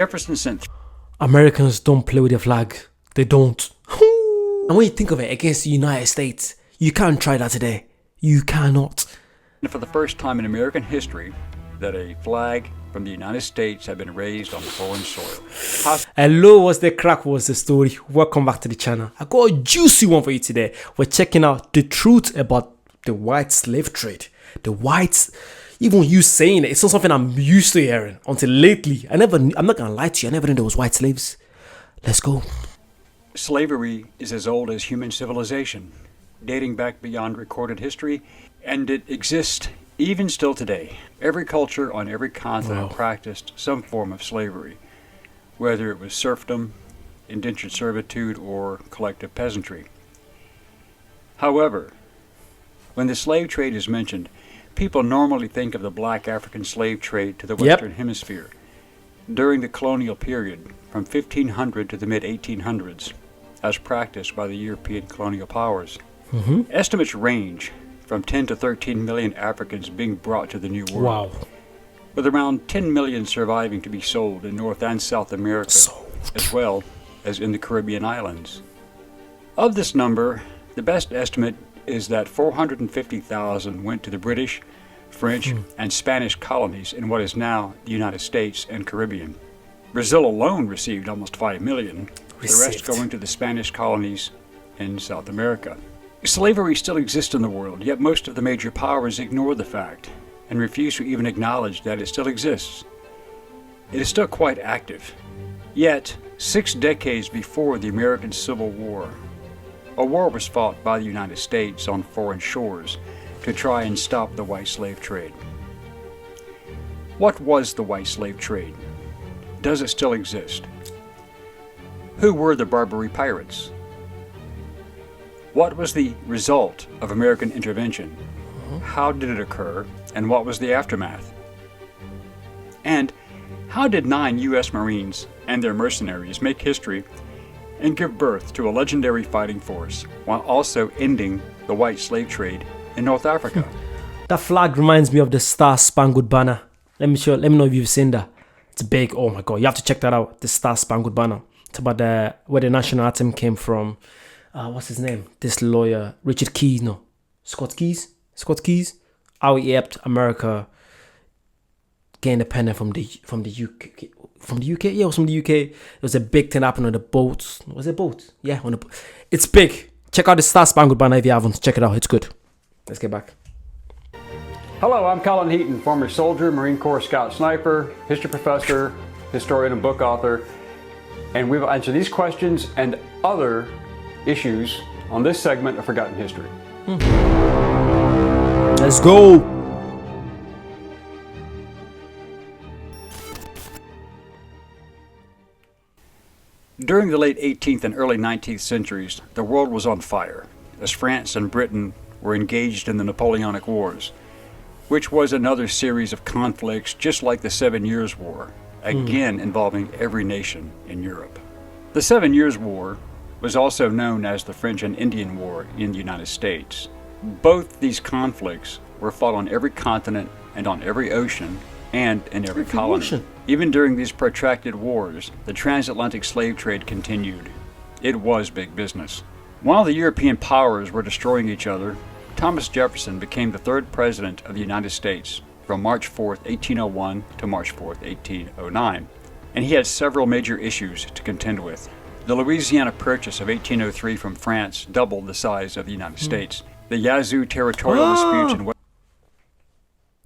Jefferson sent Americans don't play with their flag. They don't. And when you think of it, against the United States, you can't try that today. You cannot. for the first time in American history that a flag from the United States had been raised on foreign soil. Hello, what's the crack? What's the story? Welcome back to the channel. I got a juicy one for you today. We're checking out the truth about the white slave trade. The whites, even you saying it, it's not something I'm used to hearing until lately. I'm not gonna lie to you, I never knew there was white slaves. Let's go. Slavery is as old as human civilization, dating back beyond recorded history, and it exists even still today. Every culture on every continent practiced some form of slavery, whether it was serfdom, indentured servitude, or collective peasantry. However, when the slave trade is mentioned, people normally think of the black African slave trade to the Western Hemisphere during the colonial period from 1500 to the mid-1800s, as practiced by the European colonial powers. Estimates range from 10 to 13 million Africans being brought to the New World, with around 10 million surviving to be sold in North and South America, as well as in the Caribbean islands. Of this number, the best estimate is that 450,000 went to the British, French, and Spanish colonies in what is now the United States and Caribbean. Brazil alone received almost 5 million, the rest going to the Spanish colonies in South America. Slavery still exists in the world, yet most of the major powers ignore the fact and refuse to even acknowledge that it still exists. It is still quite active. Yet, 6 decades before the American Civil War, a war was fought by the United States on foreign shores to try and stop the white slave trade. What was the white slave trade? Does it still exist? Who were the Barbary pirates? What was the result of American intervention? How did it occur, and what was the aftermath? And how did 9 U.S. Marines and their mercenaries make history and give birth to a legendary fighting force while also ending the white slave trade in North Africa? That flag reminds me of the Star Spangled Banner. Let me know if you've seen that. It's big. Oh my god, you have to check that out. The Star Spangled Banner. It's about where the national anthem came from. What's his name? This lawyer, Richard Keyes. No, Scott Keyes. How he helped America get independent from the UK. From the UK? Yeah, it was from the UK. It was a big thing happened on the boats. Was it boat? Yeah, on the. It's big. Check out the Star Spangled Banner if you haven't. Check it out. It's good. Let's get back. Hello, I'm Colin Heaton, former soldier, Marine Corps scout sniper, history professor, historian, and book author. And we will answer these questions and other issues on this segment of Forgotten History. Let's go. During the late 18th and early 19th centuries, the world was on fire as France and Britain were engaged in the Napoleonic Wars, which was another series of conflicts just like the 7 Years' War, again involving every nation in Europe. The 7 Years' War was also known as the French and Indian War in the United States. Both these conflicts were fought on every continent and on every ocean and in every colony. Even during these protracted wars, the transatlantic slave trade continued. It was big business. While the European powers were destroying each other, Thomas Jefferson became the 3rd president of the United States from March 4th, 1801 to March 4th, 1809, and he had several major issues to contend with. The Louisiana Purchase of 1803 from France doubled the size of the United States. The Yazoo territorial disputes in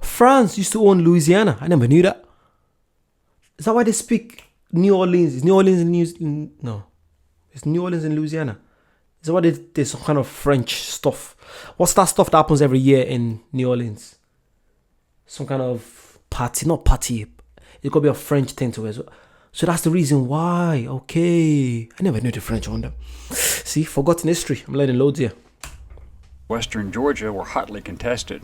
France used to own Louisiana. I never knew that. Is that why they speak New Orleans? Is New Orleans in no? It's New Orleans in Louisiana. Is that why there's some kind of French stuff? What's that stuff that happens every year in New Orleans? Some kind of party, not party. It could be a French thing to it. So that's the reason why. Okay. I never knew the French owned them. See, forgotten history. I'm learning loads here. Western Georgia were hotly contested.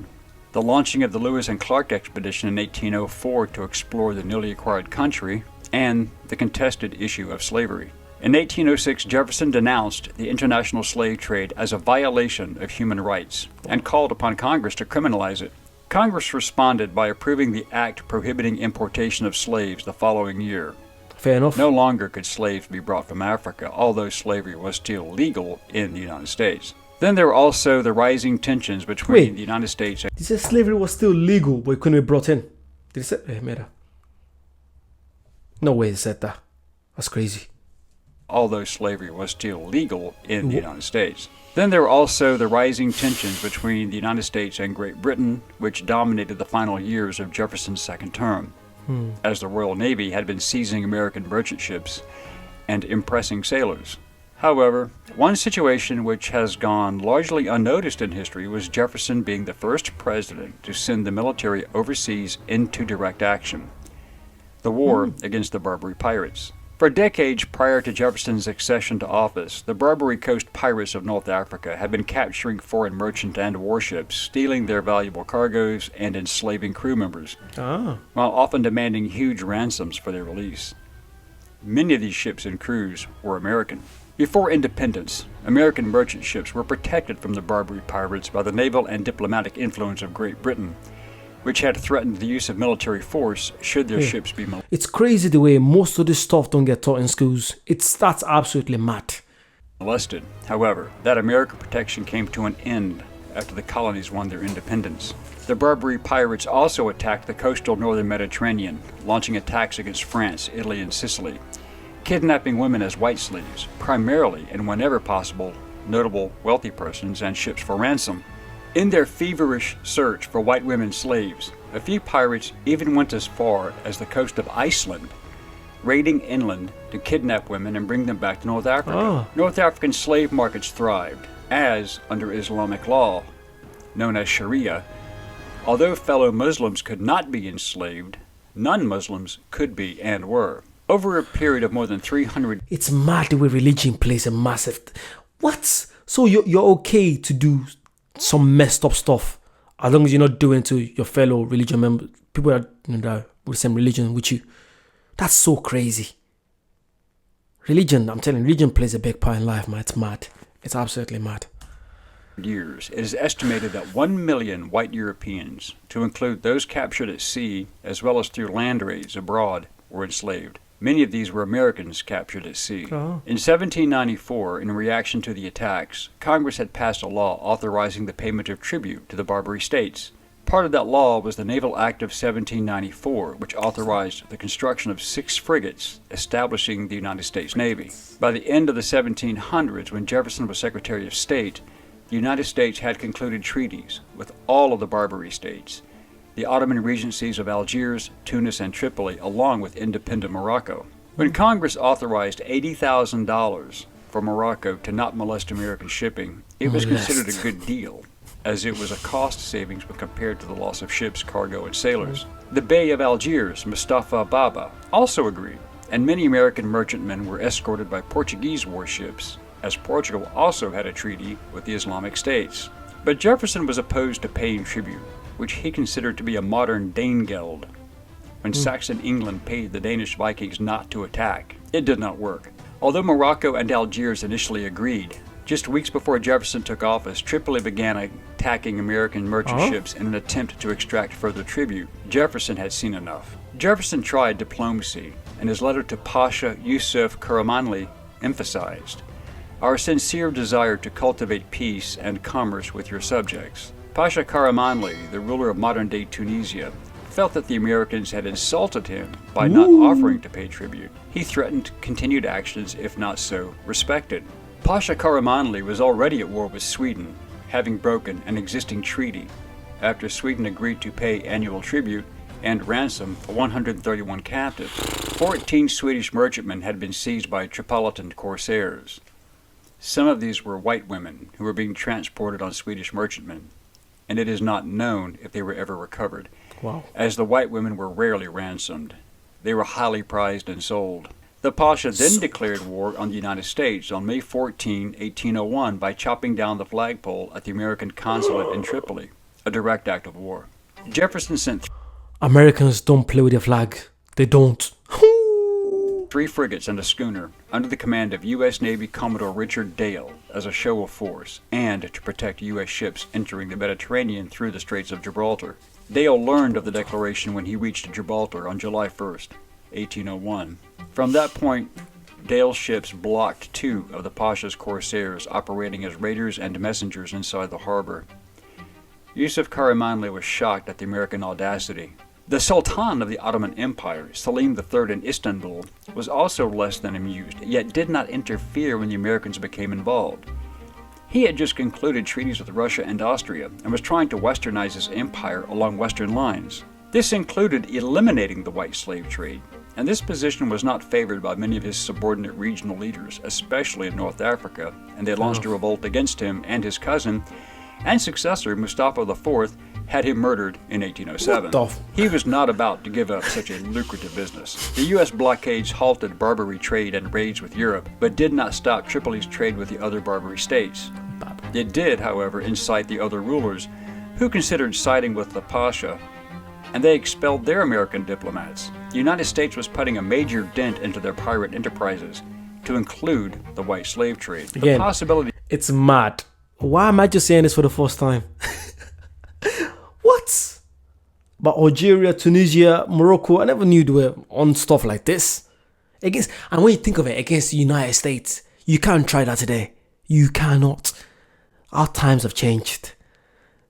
The launching of the Lewis and Clark expedition in 1804 to explore the newly acquired country, and the contested issue of slavery. In 1806, Jefferson denounced the international slave trade as a violation of human rights and called upon Congress to criminalize it. Congress responded by approving the act prohibiting importation of slaves the following year. Fair enough. No longer could slaves be brought from Africa, although slavery was still legal in the United States. Then there were also the rising tensions between Wait. the United States and He said slavery was still legal, but it couldn't be brought in. Did he say? Mera. No way he said that. That's crazy. although slavery was still legal in the United States. Then there were also the rising tensions between the United States and Great Britain, which dominated the final years of Jefferson's second term, as the Royal Navy had been seizing American merchant ships and impressing sailors. However, one situation which has gone largely unnoticed in history was Jefferson being the first president to send the military overseas into direct action, the war against the Barbary pirates. For decades prior to Jefferson's accession to office, the Barbary Coast pirates of North Africa had been capturing foreign merchant and warships, stealing their valuable cargoes, and enslaving crew members, while often demanding huge ransoms for their release. Many of these ships and crews were American. Before independence, American merchant ships were protected from the Barbary pirates by the naval and diplomatic influence of Great Britain, which had threatened the use of military force should their ships be It's crazy the way most of this stuff don't get taught in schools. That's absolutely mad. molested. However, that American protection came to an end after the colonies won their independence. The Barbary pirates also attacked the coastal northern Mediterranean, launching attacks against France, Italy, and Sicily, kidnapping women as white slaves, primarily and whenever possible, notable wealthy persons and ships for ransom. In their feverish search for white women slaves, a few pirates even went as far as the coast of Iceland, raiding inland to kidnap women and bring them back to North Africa. North African slave markets thrived, as, under Islamic law, known as Sharia, although fellow Muslims could not be enslaved, non-Muslims could be and were. Over a period of more than 300 It's mad the way religion plays a massive... What? So you're okay to do some messed up stuff as long as you're not doing to your fellow religion members, people that that with the same religion with you. That's so crazy. Religion, I'm telling you, religion plays a big part in life, man. It's mad. It's absolutely mad. years, it is estimated that 1 million white Europeans, to include those captured at sea as well as through land raids abroad, were enslaved. Many of these were Americans captured at sea. In 1794, in reaction to the attacks, Congress had passed a law authorizing the payment of tribute to the Barbary states. Part of that law was the Naval Act of 1794, which authorized the construction of 6 frigates, establishing the United States Navy. By the end of the 1700s, when Jefferson was Secretary of State, the United States had concluded treaties with all of the Barbary states, the Ottoman regencies of Algiers, Tunis, and Tripoli, along with independent Morocco. When Congress authorized $80,000 for Morocco to not molest American shipping, it was considered a good deal, as it was a cost savings when compared to the loss of ships, cargo, and sailors. The Bey of Algiers, Mustafa Baba, also agreed, and many American merchantmen were escorted by Portuguese warships, as Portugal also had a treaty with the Islamic states. But Jefferson was opposed to paying tribute, which he considered to be a modern Danegeld. When Saxon England paid the Danish Vikings not to attack, it did not work. Although Morocco and Algiers initially agreed, just weeks before Jefferson took office, Tripoli began attacking American merchant ships in an attempt to extract further tribute. Jefferson had seen enough. Jefferson tried diplomacy, and his letter to Pasha Yusuf Karamanli emphasized, "Our sincere desire to cultivate peace and commerce with your subjects." Pasha Karamanli, the ruler of modern-day Tunisia, felt that the Americans had insulted him by not offering to pay tribute. He threatened continued actions if not so respected. Pasha Karamanli was already at war with Sweden, having broken an existing treaty after Sweden agreed to pay annual tribute and ransom for 131 captives. 14 Swedish merchantmen had been seized by Tripolitan corsairs. Some of these were white women who were being transported on Swedish merchantmen, and it is not known if they were ever recovered, as the white women were rarely ransomed. They were highly prized and sold. The Pasha then declared war on the United States on May 14, 1801 by chopping down the flagpole at the American consulate in Tripoli, a direct act of war. Jefferson sent Americans don't play with their flag. They don't. 3 frigates and a schooner under the command of U.S. Navy Commodore Richard Dale as a show of force and to protect U.S. ships entering the Mediterranean through the Straits of Gibraltar. Dale learned of the declaration when he reached Gibraltar on July 1st, 1801. From that point, Dale's ships blocked 2 of the Pasha's corsairs operating as raiders and messengers inside the harbor. Yusuf Karamanli was shocked at the American audacity. The Sultan of the Ottoman Empire, Selim III in Istanbul, was also less than amused, yet did not interfere when the Americans became involved. He had just concluded treaties with Russia and Austria and was trying to westernize his empire along Western lines. This included eliminating the white slave trade, and this position was not favored by many of his subordinate regional leaders, especially in North Africa, and they launched a revolt against him, and his cousin and successor, Mustafa IV, had him murdered in 1807. He was not about to give up such a lucrative business. The U.S. blockades halted Barbary trade and raids with Europe, but did not stop Tripoli's trade with the other Barbary states. It did, however, incite the other rulers, who considered siding with the Pasha, and they expelled their American diplomats. The United States was putting a major dent into their pirate enterprises, to include the white slave trade. Again, the possibility... It's mad. Why am I just saying this for the first time? What? But Algeria, Tunisia, Morocco, I never knew they were on stuff like this. And when you think of it, against the United States, you can't try that today. You cannot. Our times have changed.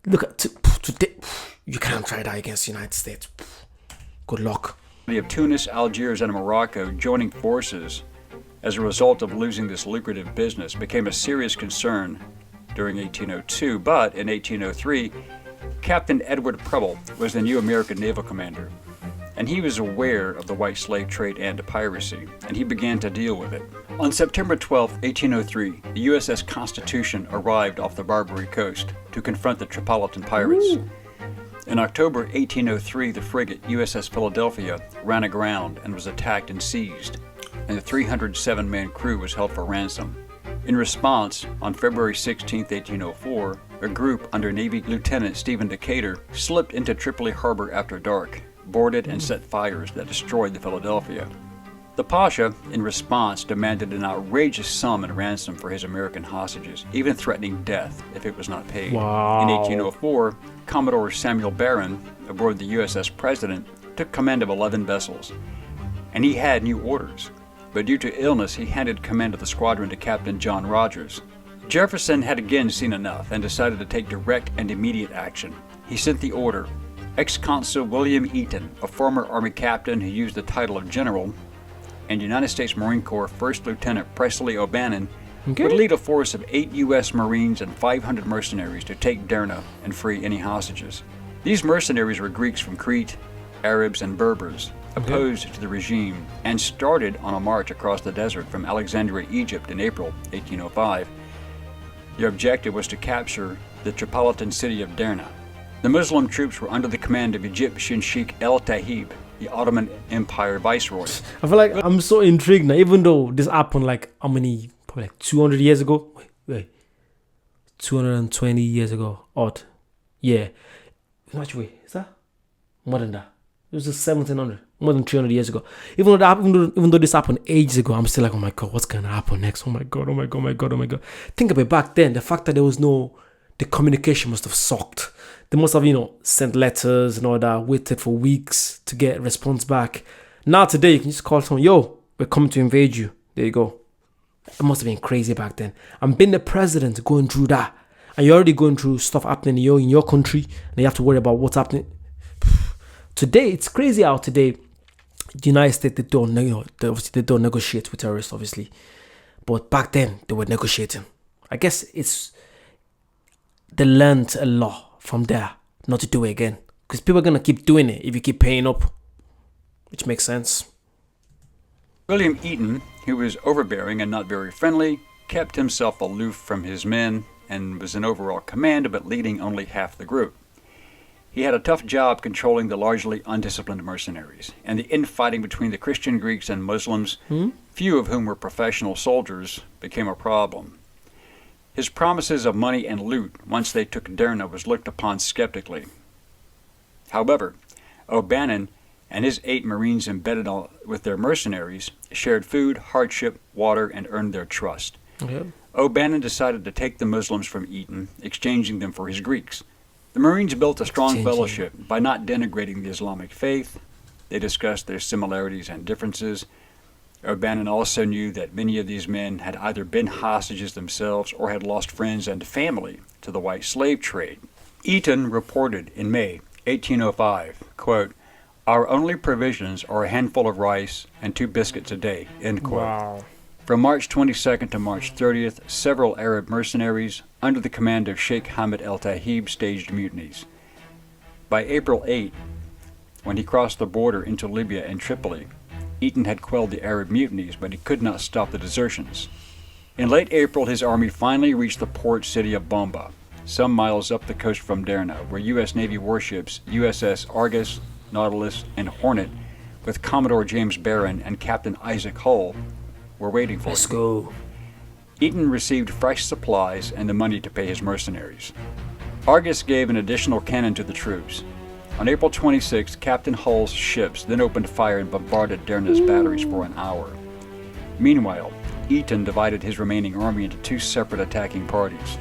Look at today. You can't try that against the United States. Good luck. Of Tunis, Algiers, and Morocco joining forces as a result of losing this lucrative business became a serious concern during 1802, but in 1803, Captain Edward Preble was the new American naval commander, and he was aware of the white slave trade and piracy, and he began to deal with it. On September 12, 1803, the USS Constitution arrived off the Barbary coast to confront the Tripolitan pirates. Ooh. In October 1803, the frigate USS Philadelphia ran aground and was attacked and seized, and the 307-man crew was held for ransom. In response, on February 16, 1804, a group under Navy Lieutenant Stephen Decatur slipped into Tripoli harbor after dark, boarded and set fires that destroyed the Philadelphia. The Pasha, in response, demanded an outrageous sum in ransom for his American hostages, even threatening death if it was not paid. Wow. In 1804, Commodore Samuel Barron, aboard the USS President, took command of 11 vessels, and he had new orders. But due to illness, he handed command of the squadron to Captain John Rogers. Jefferson had again seen enough and decided to take direct and immediate action. He sent the order. Ex-Consul William Eaton, a former Army captain who used the title of general, and United States Marine Corps First Lieutenant Presley O'Bannon would lead a force of 8 U.S. Marines and 500 mercenaries to take Derna and free any hostages. These mercenaries were Greeks from Crete, Arabs, and Berbers, opposed to the regime, and started on a march across the desert from Alexandria, Egypt in April 1805. Their objective was to capture the Tripolitan city of Derna. The Muslim troops were under the command of Egyptian Sheikh El Tahib, the Ottoman Empire viceroy. I feel like I'm so intrigued now, even though this happened like how many, probably like 200 years ago? Wait. 220 years ago. Odd. Yeah. Much way. Is that? More than that. It was just 1700. More than 300 years ago. Even though this happened ages ago, I'm still like, oh my God, what's going to happen next? Oh my God. Think of it back then. The fact that the communication must have sucked. They must have, sent letters and all that, waited for weeks to get a response back. Now today, you can just call someone, yo, we're coming to invade you. There you go. It must have been crazy back then. And being the president going through that, and you're already going through stuff happening in your country, and you have to worry about what's happening. Today, it's crazy how today, the United States, they don't negotiate with terrorists, obviously. But back then, they were negotiating. I guess they learned a lot from there not to do it again. Because people are going to keep doing it if you keep paying up. Which makes sense. William Eaton, who was overbearing and not very friendly, kept himself aloof from his men and was in overall command but leading only half the group. He had a tough job controlling the largely undisciplined mercenaries, and the infighting between the Christian Greeks and Muslims, few of whom were professional soldiers, became a problem. His promises of money and loot once they took Derna was looked upon skeptically. However, O'Bannon and his 8 Marines embedded with their mercenaries shared food, hardship, water, and earned their trust. Okay. O'Bannon decided to take the Muslims from Eaton, exchanging them for his Greeks. The Marines built a strong fellowship by not denigrating the Islamic faith. They discussed their similarities and differences. O'Bannon also knew that many of these men had either been hostages themselves or had lost friends and family to the white slave trade. Eaton reported in May 1805, quote, "Our only provisions are a handful of rice and 2 biscuits a day," end quote. Wow. From March 22nd to March 30th, several Arab mercenaries under the command of Sheikh Hamid el-Tahib staged mutinies. By April 8, when he crossed the border into Libya and Tripoli, Eaton had quelled the Arab mutinies, but he could not stop the desertions. In late April, his army finally reached the port city of Bomba, some miles up the coast from Derna, where U.S. Navy warships USS Argus, Nautilus, and Hornet, with Commodore James Barron and Captain Isaac Hull, were waiting for Let's him. go. Eaton received fresh supplies and the money to pay his mercenaries. Argus gave an additional cannon to the troops. On April 26, Captain Hull's ships then opened fire and bombarded Derna's batteries for an hour. Meanwhile, Eaton divided his remaining army into 2 separate attacking parties.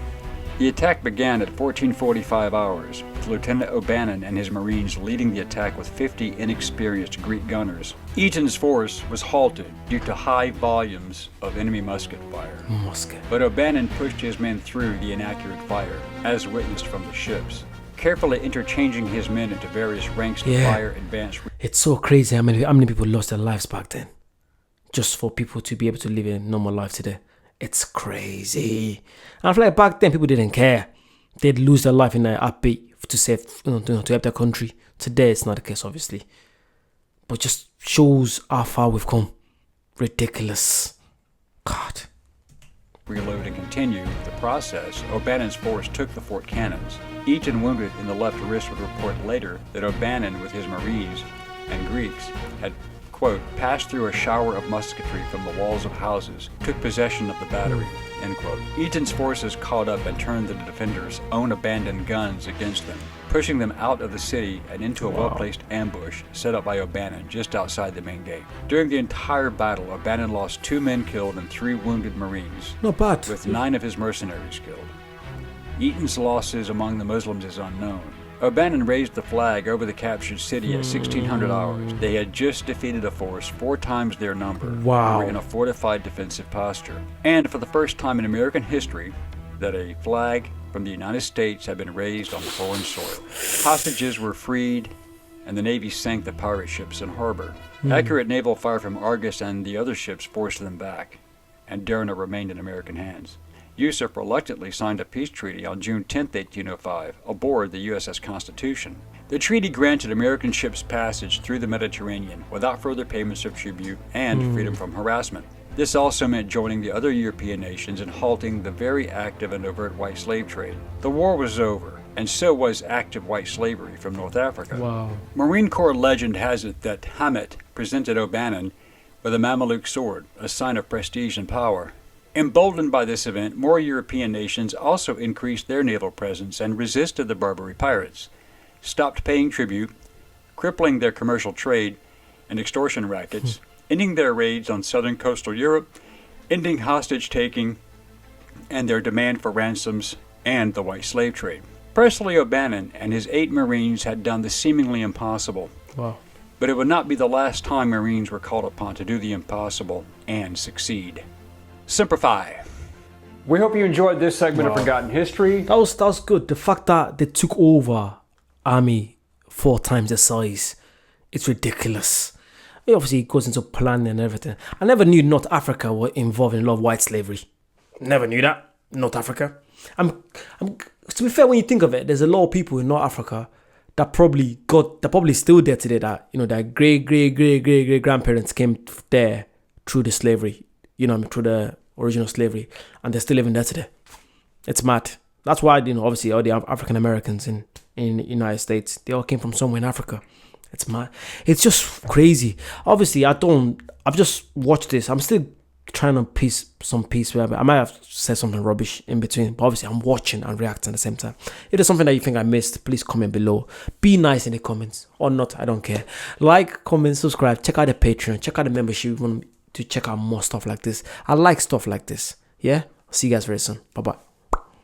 The attack began at 14:45 hours, with Lieutenant O'Bannon and his Marines leading the attack with 50 inexperienced Greek gunners. Eaton's force was halted due to high volumes of enemy musket fire. Musket. But O'Bannon pushed his men through the inaccurate fire, as witnessed from the ships, carefully interchanging his men into various ranks to Yeah. fire advanced. It's so crazy how many people lost their lives back then, just for people to be able to live a normal life today. It's crazy. And I feel like back then people didn't care. They'd lose their life in a heartbeat to save, to help their country. Today it's not the case, obviously, but just shows how far we've come. Ridiculous. God. Reload and continue the process, O'Bannon's force took the fort cannons. Eaton, wounded in the left wrist, would report later that O'Bannon, with his Marines and Greeks, had, quote, passed through a shower of musketry from the walls of houses, took possession of the battery, end quote. Eaton's forces caught up and turned the defenders' own abandoned guns against them, pushing them out of the city and into a well-placed ambush set up by O'Bannon just outside the main gate. During the entire battle, O'Bannon lost 2 men killed and 3 wounded Marines, Not bad. with 9 of his mercenaries killed. Eaton's losses among the Muslims is unknown. O'Bannon raised the flag over the captured city at 1600 hours. They had just defeated a force 4 times their number. Wow. They were in a fortified defensive posture. And for the first time in American history, that a flag from the United States had been raised on foreign soil. Hostages were freed, and the Navy sank the pirate ships in harbor. Accurate naval fire from Argus and the other ships forced them back, and Derna remained in American hands. Yusuf reluctantly signed a peace treaty on June 10, 1805, aboard the USS Constitution. The treaty granted American ships passage through the Mediterranean without further payments of tribute and freedom from harassment. This also meant joining the other European nations in halting the very active and overt white slave trade. The war was over, and so was active white slavery from North Africa. Wow. Marine Corps legend has it that Hamet presented O'Bannon with a Mameluke sword, a sign of prestige and power. Emboldened by this event, more European nations also increased their naval presence and resisted the Barbary pirates, stopped paying tribute, crippling their commercial trade and extortion rackets, ending their raids on southern coastal Europe, ending hostage-taking and their demand for ransoms and the white slave trade. Presley O'Bannon and his 8 Marines had done the seemingly impossible, Wow. but it would not be the last time Marines were called upon to do the impossible and succeed. Semper Fi. We hope you enjoyed this segment of Forgotten History. That was good. The fact that they took over army 4 times the size, it's ridiculous. It obviously goes into planning and everything. I never knew North Africa were involved in a lot of white slavery. Never knew that. North Africa. To be fair, when you think of it, there's a lot of people in North Africa that probably still there today, that, their great grandparents came there through the slavery, through the original slavery, and they're still living there today. It's mad. That's why, obviously all the African Americans in the United States, they all came from somewhere in Africa. It's mad. It's just crazy. Obviously, I've just watched this. I'm still trying to piece some piece where I might have said something rubbish in between, but obviously I'm watching and reacting at the same time. If there's something that you think I missed, please comment below. Be nice in the comments, or not, I don't care. Like, comment, subscribe, check out the Patreon, check out the membership if you want to check out more stuff like this. I like stuff like this. Yeah, see you guys very soon. Bye bye.